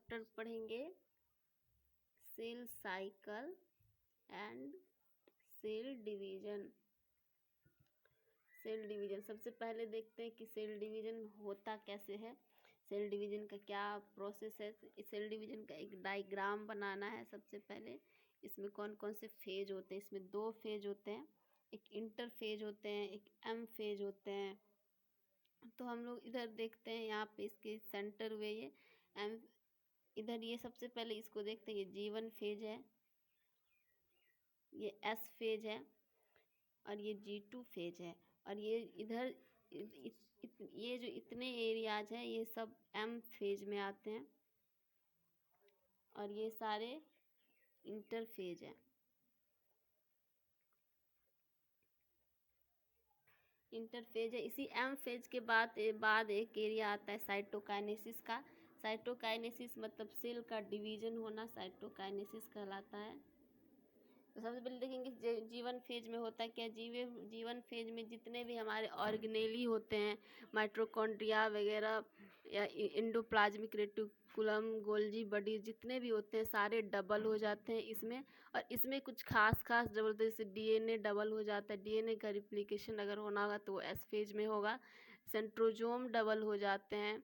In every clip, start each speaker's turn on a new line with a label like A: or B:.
A: Chapter पढ़ेंगे cell cycle and cell division. Cell division सबसे पहले देखते हैं कि सेल डिवीजन होता कैसे है, सेल डिवीजन का क्या प्रोसेस है। सेल डिवीजन का एक डायग्राम बनाना है सबसे पहले। इसमें कौन कौन से फेज होते हैं, इसमें 2 फेज होते हैं, एक इंटर फेज होते हैं, एक एम फेज होते हैं। तो हम लोग इधर देखते हैं, यहाँ पे इसके सेंटर हुए ये एम, इधर ये सबसे पहले इसको देखते हैं, ये G1 फेज है, ये S फेज है और ये G2 फेज है। और ये इधर ये जो इतने एरियाज हैं ये सब M फेज में आते हैं और ये सारे इंटर फेज हैं। इंटर फेज है। इसी M फेज के बाद एक एरिया आता है साइटोकाइनेसिस का। साइटोकाइनेसिस मतलब सेल का डिवीजन होना साइटोकाइनेसिस कहलाता है। तो सबसे पहले देखेंगे जीवन फेज में होता है क्या। जीवन फेज में जितने भी हमारे ऑर्गेनेली होते हैं, माइटोकॉन्ड्रिया वगैरह या एंडोप्लाज्मिक रेटिकुलम, गोल्जी बॉडी, जितने भी होते हैं सारे डबल हो जाते हैं इसमें। और इसमें कुछ खास डबल, जैसे डीएनए डबल हो जाता है। डीएनए का रिप्लिकेशन अगर होना होगा तो वो एस फेज में होगा। सेंट्रोजोम डबल हो जाते हैं,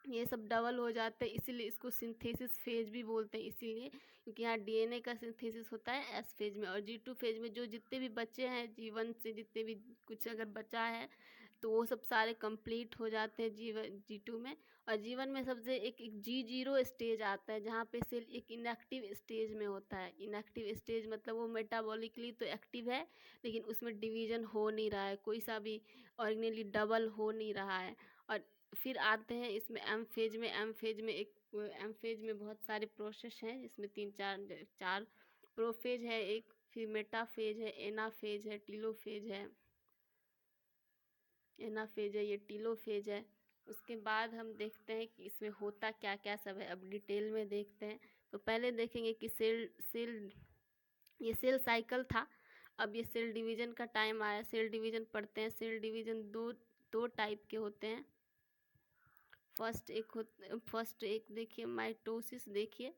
A: ये सब डबल हो जाते हैं, इसीलिए इसको सिंथेसिस फेज भी बोलते हैं। इसीलिए क्योंकि यहाँ डीएनए का सिंथेसिस होता है एस फेज में। और G2 फेज में जो जितने भी बच्चे हैं G1 से, जितने भी कुछ अगर बचा है तो वो सब सारे कंप्लीट हो जाते हैं G2 में। और G1 में सबसे एक G0 स्टेज आता है, जहाँ पे सेल एक इनएक्टिव स्टेज में होता है। इनएक्टिव स्टेज मतलब वो मेटाबॉलिकली तो एक्टिव है लेकिन उसमें डिवीजन हो नहीं रहा है, कोई सा भी ऑर्गेनेली डबल हो नहीं रहा है। और फिर आते हैं इसमें एम फेज में। एम फेज में बहुत सारे प्रोसेस हैं, जिसमें 4 प्रोफेज है एक, फिर मेटाफेज है, एनाफेज है, टीलोफेज है। एनाफेज है, ये टीलोफेज है। उसके बाद हम देखते हैं कि इसमें होता क्या क्या सब है, अब डिटेल में देखते हैं। तो पहले देखेंगे कि ये सेल साइकिल था, अब ये सेल डिवीजन का टाइम आया। सेल डिवीजन पढ़ते हैं। सेल डिवीजन दो टाइप के होते हैं। फर्स्ट एक देखिए माइटोसिस। देखिए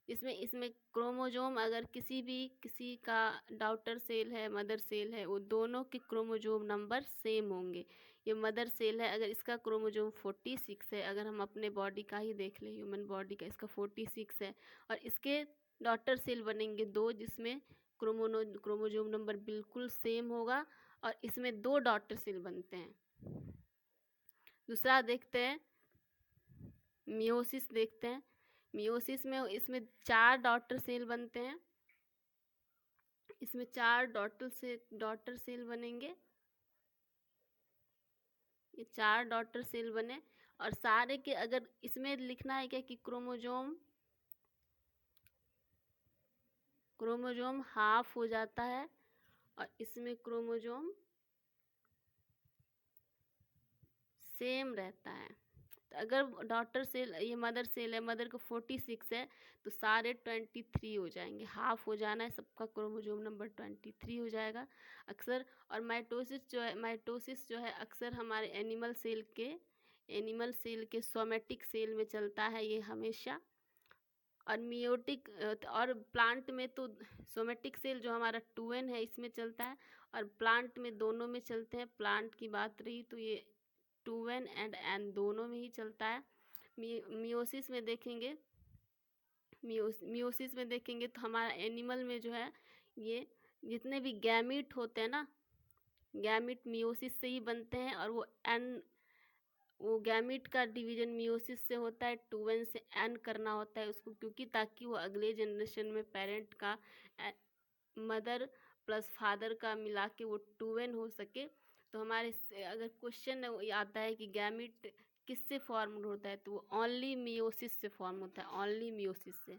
A: इसमें क्रोमोजोम, अगर किसी का डॉटर सेल है, मदर सेल है, वो दोनों के क्रोमोजोम नंबर सेम होंगे। ये मदर सेल है, अगर इसका क्रोमोजोम 46 है, अगर हम अपने बॉडी का ही देख लें, ह्यूमन बॉडी का, इसका 46 है। और इसके डॉटर सेल बनेंगे 2, जिसमें क्रोमोजोम नंबर बिल्कुल सेम होगा और इसमें 2 डॉटर सेल बनते हैं। दूसरा देखते हैं मियोसिस। देखते हैं मियोसिस में, इसमें 4 डॉटर सेल बनते हैं। इसमें 4 डॉटर सेल बनेंगे। ये 4 डॉटर सेल बने और सारे के, अगर इसमें लिखना है क्या कि क्रोमोजोम हाफ हो जाता है और इसमें क्रोमोजोम सेम रहता है। तो अगर डॉटर सेल, ये मदर सेल है, मदर को 46 है तो सारे 23 हो जाएंगे। हाफ हो जाना है, सबका क्रोमोजोम नंबर 23 हो जाएगा अक्सर। और माइटोसिस जो है अक्सर हमारे एनिमल सेल के सोमेटिक सेल में चलता है ये हमेशा। और मियोटिक और प्लांट में तो सोमेटिक सेल जो हमारा 2n है इसमें चलता है, और प्लांट में दोनों में चलते हैं। प्लांट की बात रही तो ये 2n एंड n दोनों में ही चलता है। मियोसिस में देखेंगे, मियोसिस में देखेंगे तो हमारा एनिमल में जो है, ये जितने भी गैमीट होते हैं ना, गैमीट मियोसिस से ही बनते हैं। और वो गैमीट का डिवीजन मियोसिस से होता है। 2n से n करना होता है उसको, क्योंकि ताकि वो अगले जनरेशन में पेरेंट का, मदर प्लस फादर का मिला के वो 2n हो सके। तो हमारे अगर क्वेश्चन आता है कि गैमीट किससे फॉर्म होता है, तो वो ओनली मियोसिस से फॉर्म होता है, ओनली मियोसिस से।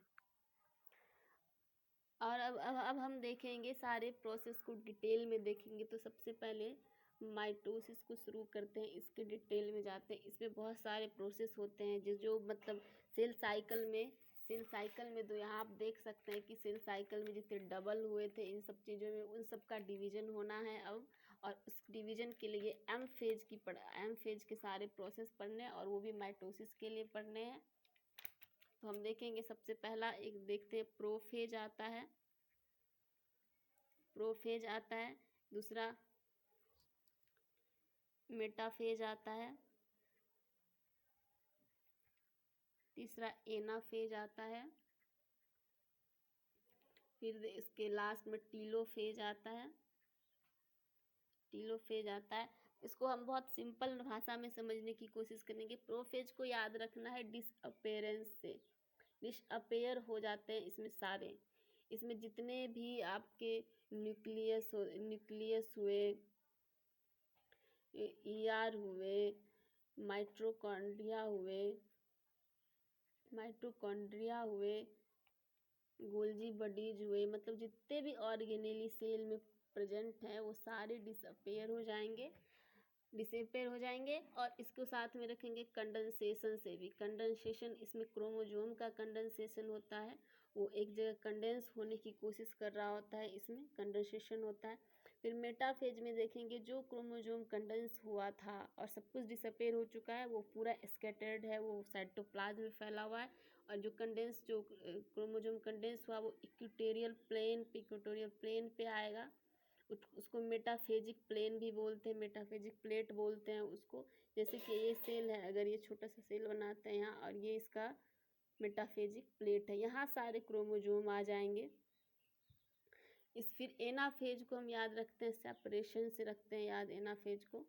A: और अब हम देखेंगे सारे प्रोसेस को डिटेल में देखेंगे। तो सबसे पहले माइटोसिस को शुरू करते हैं, इसके डिटेल में जाते हैं। इसमें बहुत सारे प्रोसेस होते हैं जो मतलब सेल साइकिल में तो यहाँ आप देख सकते हैं कि सेल साइकिल में जितने डबल हुए थे इन सब चीज़ों में, उन सब का डिवीजन होना है अब। और उस डिवीजन के लिए एम फेज के सारे प्रोसेस पढ़ने हैं, और वो भी माइटोसिस के लिए पढ़ने हैं। तो हम देखेंगे सबसे पहला एक देखते हैं, प्रोफेज आता है, प्रोफेज आता है, दूसरा मेटाफेज आता है, तीसरा एनाफेज आता है, फिर इसके लास्ट में टीलोफेज आता है, टीलोफेज आता है। इसको हम बहुत सिंपल भाषा में समझने की कोशिश करेंगे। प्रोफेज को याद रखना है डिसअपेरेंस से, डिसअपेयर हो जाते हैं इसमें सारे, इसमें जितने भी आपके न्यूक्लियस हुए, ईआर हुए, माइटोकॉन्ड्रिया हुए, गोल्जी बॉडीज हुए, मतलब जितने भी ऑर्गेनेली सेल में प्रेजेंट हैं वो सारे डिसअपेयर हो जाएंगे, और इसको साथ में रखेंगे कंडेंसेशन से भी। कंडेंसेशन, इसमें क्रोमोजोम का कंडेंसेशन होता है, वो एक जगह कंडेंस होने की कोशिश कर रहा होता है, इसमें कंडेंसेशन होता है। फिर मेटाफेज में देखेंगे जो क्रोमोजोम कंडेंस हुआ था और सब कुछ डिसअपेयर हो चुका है, वो पूरा स्कैटर्ड है, वो साइटोप्लाज्म में फैला हुआ है, और जो क्रोमोजोम कंडेंस हुआ वो इक्वेटोरियल प्लेन पे आएगा, उसको मेटाफेजिक प्लेन भी बोलते हैं, मेटाफेजिक प्लेट बोलते हैं उसको। जैसे कि ये सेल है, अगर ये छोटा सा सेल बनाते हैं यहाँ, और ये इसका मेटाफेजिक प्लेट है, यहाँ सारे क्रोमोजोम आ जाएंगे। फिर एनाफेज को हम याद रखते हैं, सेपरेशन से रखते हैं याद एनाफेज को।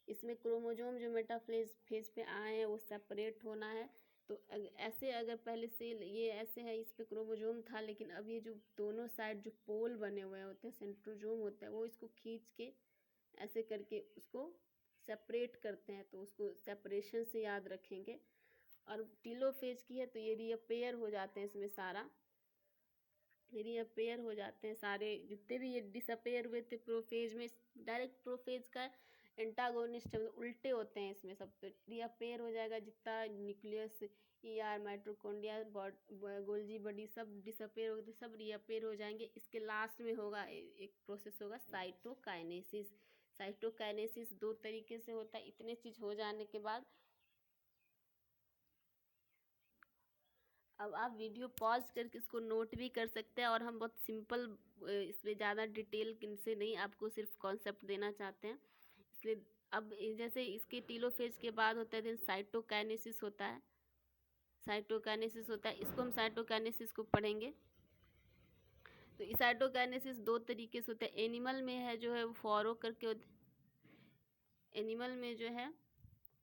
A: इसमें क्रोमोजोम जो मेटाफेज पे आए हैं वो सेपरेट होना है। तो ऐसे अगर पहले सेल ये ऐसे है, इस पे क्रोमोजोम था, लेकिन अब ये जो दोनों साइड जो पोल बने हुए होते हैं, सेंट्रोजोम होता है, वो इसको खींच के ऐसे करके उसको सेपरेट करते हैं, तो उसको सेपरेशन से याद रखेंगे। और टीलोफेज की है तो ये रीअपेयर हो जाते हैं, इसमें सारा रीअपेयर हो जाते हैं सारे, जितने भी ये डिसअपेयर हुए थे प्रोफेज में, डायरेक्ट प्रोफेज का एंटागोनिस्ट है, उल्टे होते हैं इसमें सब, तो रीअपेयर हो जाएगा जितना nucleus, ER, mitochondria, Golgi body सब डिसअपेयर होते, सब रीअपेयर हो जाएंगे। इसके लास्ट में होगा एक प्रोसेस होगा साइटोकाइनेसिस। साइटोकाइनेसिस दो तरीके से होता है। इतने चीज हो जाने के बाद अब आप वीडियो पॉज करके इसको नोट भी कर सकते हैं, और हम बहुत सिंपल, इसमें ज़्यादा डिटेल से नहीं, आपको सिर्फ कॉन्सेप्ट देना चाहते हैं, इसलिए अब जैसे इसके टीलोफेज के बाद होता है देन साइटोकाइनेसिस होता है, इसको हम साइटोकाइनेसिस को पढ़ेंगे। तो साइटोकाइनेसिस दो तरीके से होता है। एनिमल में है जो है वो फॉरो करके होते, एनिमल में जो है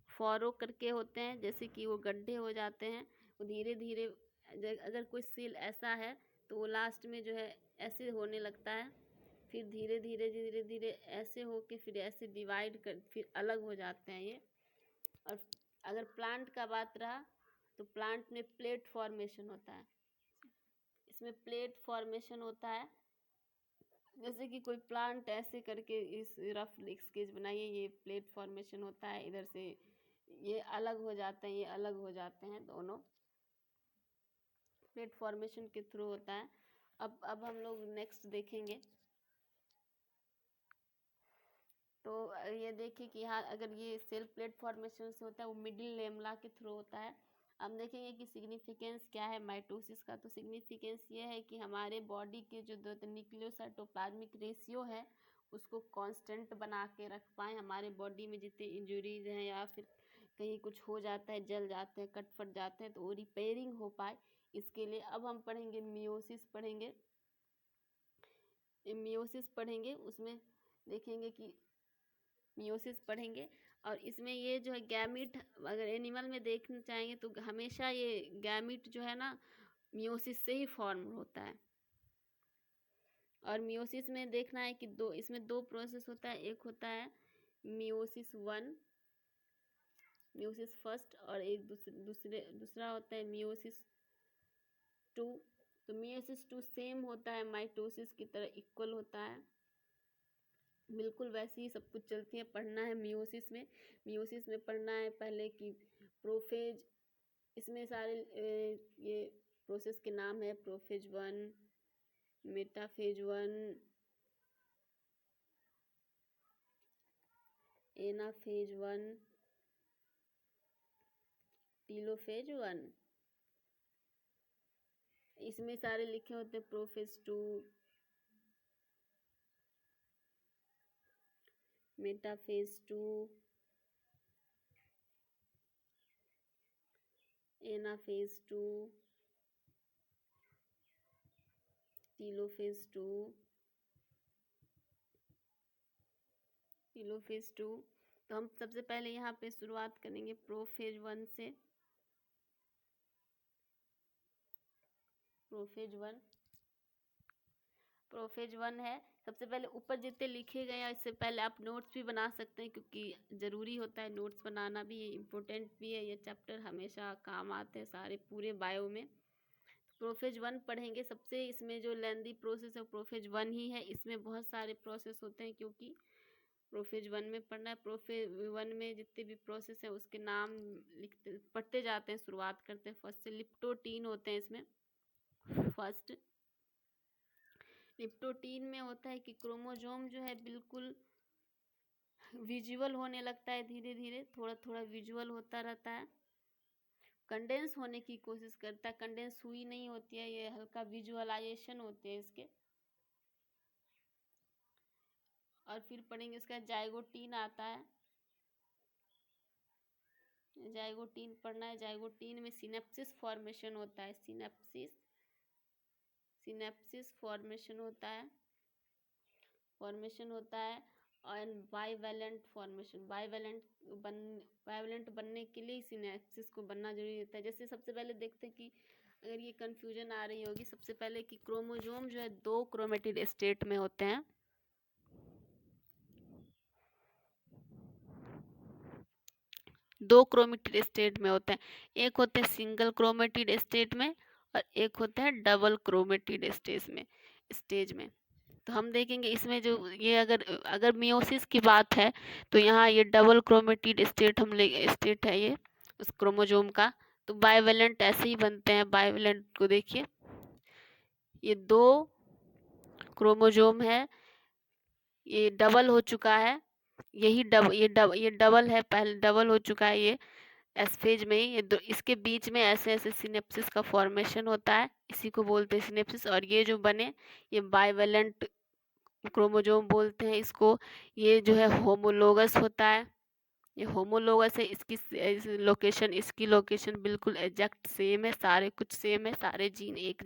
A: फॉरो करके होते हैं, जैसे कि वो गड्ढे हो जाते हैं, वो धीरे धीरे, अगर कोई सेल ऐसा है तो वो लास्ट में जो है ऐसे होने लगता है, फिर धीरे धीरे ऐसे होके फिर ऐसे डिवाइड कर फिर अलग हो जाते हैं ये। और अगर प्लांट का बात रहा तो प्लांट में प्लेट फॉर्मेशन होता है, इसमें प्लेट फॉर्मेशन होता है, जैसे कि कोई प्लांट ऐसे करके इस रफ स्केच बनाइए, ये प्लेट फॉर्मेशन होता है, इधर से ये अलग हो जाते हैं, ये अलग हो जाते हैं, दोनों प्लेट फॉर्मेशन के थ्रू होता है। अब हम लोग नेक्स्ट देखेंगे, तो ये देखिए कि यहाँ अगर ये सेल प्लेट फॉर्मेशन से होता है, वो मिडिल लेमला के थ्रू होता है। हम देखेंगे कि सिग्निफिकेंस क्या है माइटोसिस का। तो सिग्निफिकेंस ये है कि हमारे बॉडी के जो दो न्यूक्लियोसाइटोप्लाज्मिक रेशियो है उसको कांस्टेंट बना के रख पाएँ। हमारे बॉडी में जितने इंजरीज हैं या फिर कहीं कुछ हो जाता है, जल जाते हैं, कट फट जाते हैं, तो वो रिपेयरिंग हो पाए, इसके लिए अब हम पढ़ेंगे मियोसिस पढ़ेंगे, उसमें देखेंगे कि मियोसिस पढ़ेंगे। और इसमें ये जो है गैमीट, अगर एनिमल में देखना चाहेंगे तो हमेशा ये गैमीट जो है ना मियोसिस से ही फॉर्म होता है। और मियोसिस में देखना है कि इसमें दो प्रोसेस होता है, एक होता है मियोसिस फर्स्ट, और एक दूसरा होता है मियोसिस टू। तो मियोसिस टू सेम होता है माइटोसिस की तरह, इक्वल होता है, बिल्कुल वैसे ही सब कुछ चलती है। पढ़ना है मियोसिस में पढ़ना है पहले कि प्रोफेज, इसमें सारे ये प्रोसेस के नाम है, प्रोफेज 1, मेटाफेज 1, एनाफेज 1, टीलोफेज 1, इसमें सारे लिखे होते हैं prophase 2, metaphase 2, anaphase 2, telophase 2, telophase 2। तो हम सबसे पहले यहाँ पे शुरुआत करेंगे प्रोफेज 1 से। प्रोफेज 1 है। सबसे पहले ऊपर जितने लिखे गए हैं इससे पहले आप नोट्स भी बना सकते हैं, क्योंकि ज़रूरी होता है नोट्स बनाना भी, इम्पोर्टेंट भी है। ये चैप्टर हमेशा काम आते हैं सारे पूरे बायो में। प्रोफेज 1 पढ़ेंगे। सबसे इसमें जो लेंदी प्रोसेस है प्रोफेज 1 ही है। इसमें बहुत सारे प्रोसेस होते हैं, क्योंकि प्रोफेज 1 में पढ़ना है। प्रोफेज 1 में जितने भी प्रोसेस है उसके नाम लिखते पढ़ते जाते हैं। शुरुआत करते हैं फर्स्ट से। लिप्टोटीन होते हैं इसमें। फर्स्ट लिप्टोटीन में होता है कि क्रोमोसोम जो है बिल्कुल विजुअल होने लगता है, धीरे धीरे थोड़ा थोड़ा विजुअल होता रहता है। कंडेंस होने की कोशिश करता है, कंडेंस हुई नहीं होती है, ये हल्का विजुअलाइजेशन होते हैं इसके। और फिर पढ़ेंगे इसका जाइगोटीन आता है। जाइगोटीन पढ़ना है। जाइगोटीन में सिनेप्सिस फॉर्मेशन होता है। सिनेप्सिस फॉर्मेशन होता है। और बाइवेलेंट फॉर्मेशन, बाइवेलेंट बनने के लिए सिनेप्सिस को बनना जरूरी होता है। जैसे सबसे पहले देखते हैं कि अगर ये कंफ्यूजन आ रही होगी सबसे पहले कि क्रोमोसोम जो है 2 क्रोमेटिड स्टेट में होते हैं। 2 क्रोमेटिड स्टेट में होते हैं। एक होते हैं सिंगल क्रोमेटिड स्टेट में और एक होते हैं डबल क्रोमेटिड स्टेज में। तो हम देखेंगे इसमें जो ये अगर मियोसिस की बात है तो यहाँ ये डबल क्रोमेटिड स्टेट है ये उस क्रोमोसोम का। तो बाइवेलेंट ऐसे ही बनते हैं। बाइवेलेंट को देखिए, ये 2 क्रोमोसोम है, ये डबल हो चुका है। ये डबल है, पहले डबल हो चुका है ये एस फेज में ही। इसके बीच में ऐसे ऐसे सिनेप्सिस का फॉर्मेशन होता है, इसी को बोलते हैं सिनेप्सिस। और ये जो बने ये बाइवेलेंट क्रोमोसोम बोलते हैं इसको। ये जो है होमोलोगस होता है। ये होमोलोगस है। इसकी लोकेशन बिल्कुल एग्जैक्ट सेम है। सारे कुछ सेम है, सारे जीन एक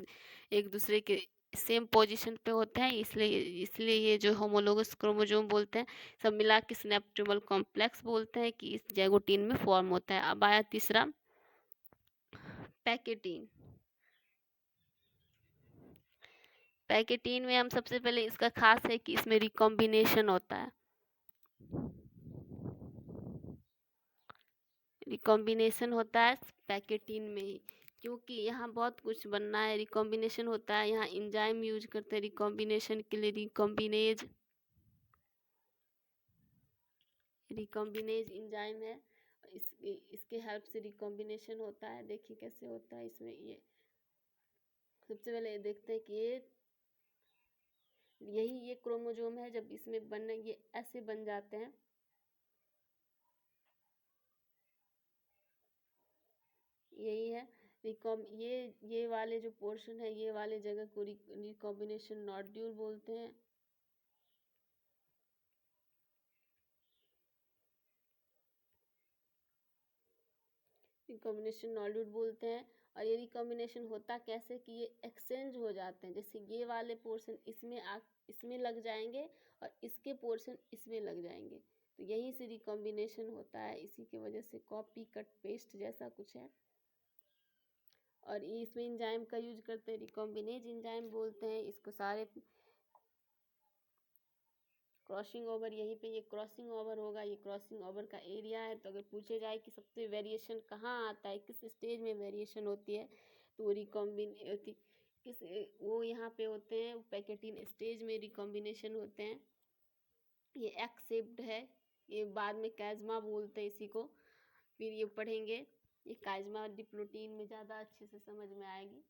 A: दूसरे के सेम पोजीशन पे होते हैं। इसलिए ये जो होमोलोगस क्रोमोसोम बोलते हैं। सब मिला के सिनेप्ट्रोमल कॉम्प्लेक्स बोलते हैं कि इस जैगोटीन में फॉर्म होता है। अब आया तीसरा पैकेटीन। पैकेटीन में हम सबसे पहले इसका खास है कि इसमें रिकॉम्बिनेशन होता है। रिकॉम्बिनेशन होता है पैकेटीन में ही, क्योंकि यहाँ बहुत कुछ बनना है। रिकॉम्बिनेशन होता है, यहाँ इंजाइम यूज करते हैं रिकॉम्बिनेशन के लिए। रिकॉम्बिनेज इंजाइम है। इसके हेल्प से रिकॉम्बिनेशन होता है। देखिए कैसे होता है इसमें। ये सबसे पहले देखते हैं कि ये क्रोमोसोम है। जब इसमें बनने ये ऐसे बन जाते हैं, यही है ये वाले जो पोर्शन है, ये वाले जगह को रिकॉम्बिनेशन नोड्यूल बोलते हैं। रिकॉम्बिनेशन नोड्यूल बोलते हैं। और ये रिकॉम्बिनेशन होता कैसे कि ये एक्सचेंज हो जाते हैं। जैसे ये वाले पोर्शन इसमें लग जाएंगे और इसके पोर्शन इसमें लग जाएंगे, तो यहीं से रिकॉम्बिनेशन होता है। इसी की वजह से कॉपी कट पेस्ट जैसा कुछ है। और इसमें इंजाइम का यूज करते हैं, रिकॉम्बिनेज इंजाइम बोलते हैं इसको। सारे क्रॉसिंग ओवर, यहीं पे ये क्रॉसिंग ओवर होगा। ये क्रॉसिंग ओवर का एरिया है। तो अगर पूछे जाए कि सबसे वेरिएशन कहाँ आता है, किस स्टेज में वेरिएशन होती है, तो वो वो यहाँ पे होते हैं पैकेटीन स्टेज में रिकॉम्बिनेशन होते हैं। ये एक्स शेप्ड है। ये बाद में कैजमा बोलते हैं इसी को। फिर ये पढ़ेंगे, ये काइजमा डिप्लोटीन में ज़्यादा अच्छे से समझ में आएगी।